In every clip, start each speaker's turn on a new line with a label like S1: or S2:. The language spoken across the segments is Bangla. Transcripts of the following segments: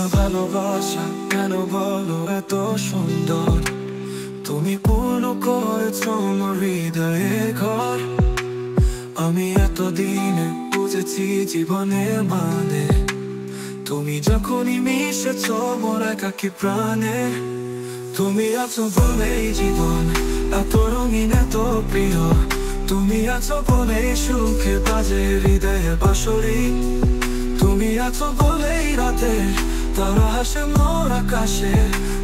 S1: প্রিয় ভালোবাসা কেন বলো এত সুন্দর, তুমি পূর্ণ করেছো আমার হৃদয়ে ঘর। আমি এতদিনে বুঝেছি জীবনের মানে, তুমি যখনই মিশেছো মোর একাকী প্রাণে। তুমি আছো বলেই জীবন এত রঙিন এত প্রিয়, তুমি আছো বলেই সুখে বাজে হৃদয়ে বাঁশরি। তুমি আছো বলেই রাতে তারা হাসে মোর আকাশে,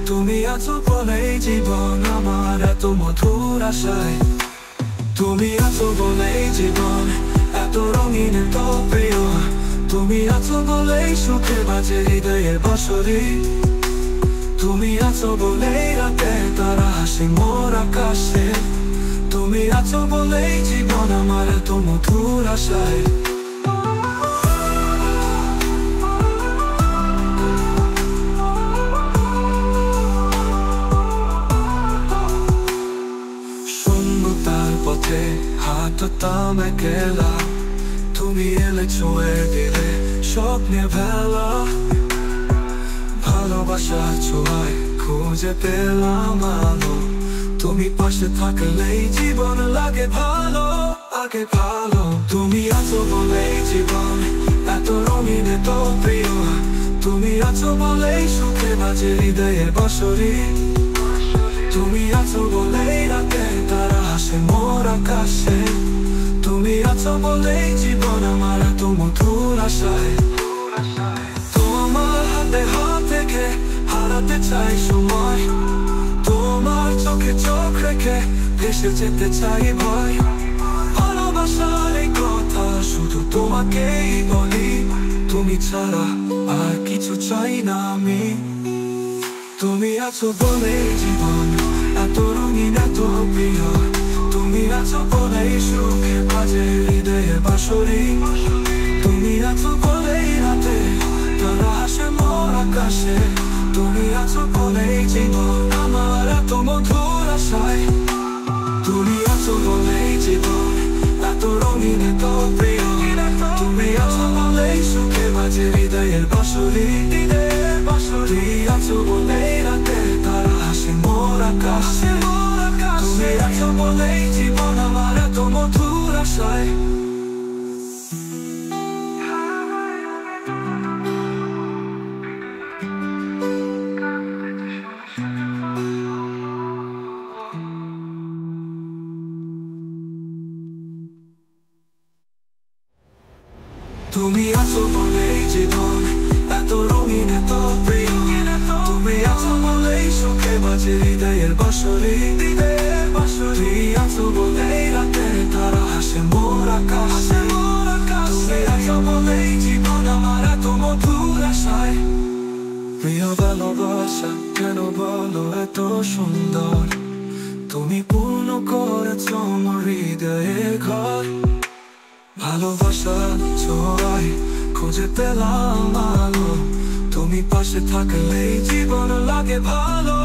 S1: তুমি আছো বলেই জীবন আমার এত মধুর আশায়। তুমি আছো বলেই জীবন এত রঙিন এত প্রিয়, তুমি আছো বলেই সুখে বাজে হৃদয়ে বাঁশরি। তুমি আছো বলেই রাতে তারা হাসে মোর আকাশে, তুমি আছো বলেই জীবন আমার এত মধুর আশায়। শূন্যতার পথে হাঁটতাম একলা, তুমি এলে ছুঁয়ে দিলে স্বপ্নে ভেলা। ভালোবাসার ছোঁয়ায় খুঁজে পেলাম আলো, তুমি পাশে থাকলেই জীবন লাগে ভালো আগে ভালো। তুমি আছো বলেই জীবন এত রঙিন এত প্রিয়, তুমি আছো বলেই সুখে বাজে হৃদয়ে বাঁশরি। তুমি আছো বলেই রাতে তারা হাসে মোর আকাশে, তুমি আছো বলেই জীবন আমার এত মধুর আশায়। তোমার হাতে হাত রেখে হারাতে চাই সময়, তোমার চোখে চোখ রেখে ভেসে যেতে চাই ভয়। ভালোবাসার এই কথা শুধু তোমাকেই বলি, তুমি ছাড়া আর কিছু চাই না আমি। তুমি আছো বলে জীবন এত রঙিন এত প্রিয়, তুমি আছো বলেই সুখে বাজে হৃদয়ে বাঁশরি। তুমি আছো বলেই রাতে তারা হাসে মোর আকাশে, তুমি আছো বলেই জীবন আমার এত মধুর আশায়। তুমি আছো বলেই জীবন এত রঙিন এত প্রিয়, তুমি আছো বলেই সুখে বাজে হৃদয়ের বাঁশরি। তুমি আছো বলেই রাতে তারা হাসে মোর আকাশে, তুমি আছো বলেই জীবন আমার এত মধুর আশায়। তুমি আছো বলেই জীবন এত রঙিন এত প্রিয়, তুমি আছো বলেই সুখে বাজে হৃদয়ের বাঁশরি। তুমি আছো বলেই রাতে তারা হাসে মোর আকাশে, তুমি আছো বলেই জীবন আমার এত মধুর আশায়। প্রিয় ভালোবাসা কেন বলো এত সুন্দর, তুমি পূর্ণ করেছো আমার হৃদয়ে ঘর। ভালোবাসার ছোঁয়ায় খুঁজে পেলাম আলো, তুমি পাশে থাকলেই জীবন লাগে ভালো।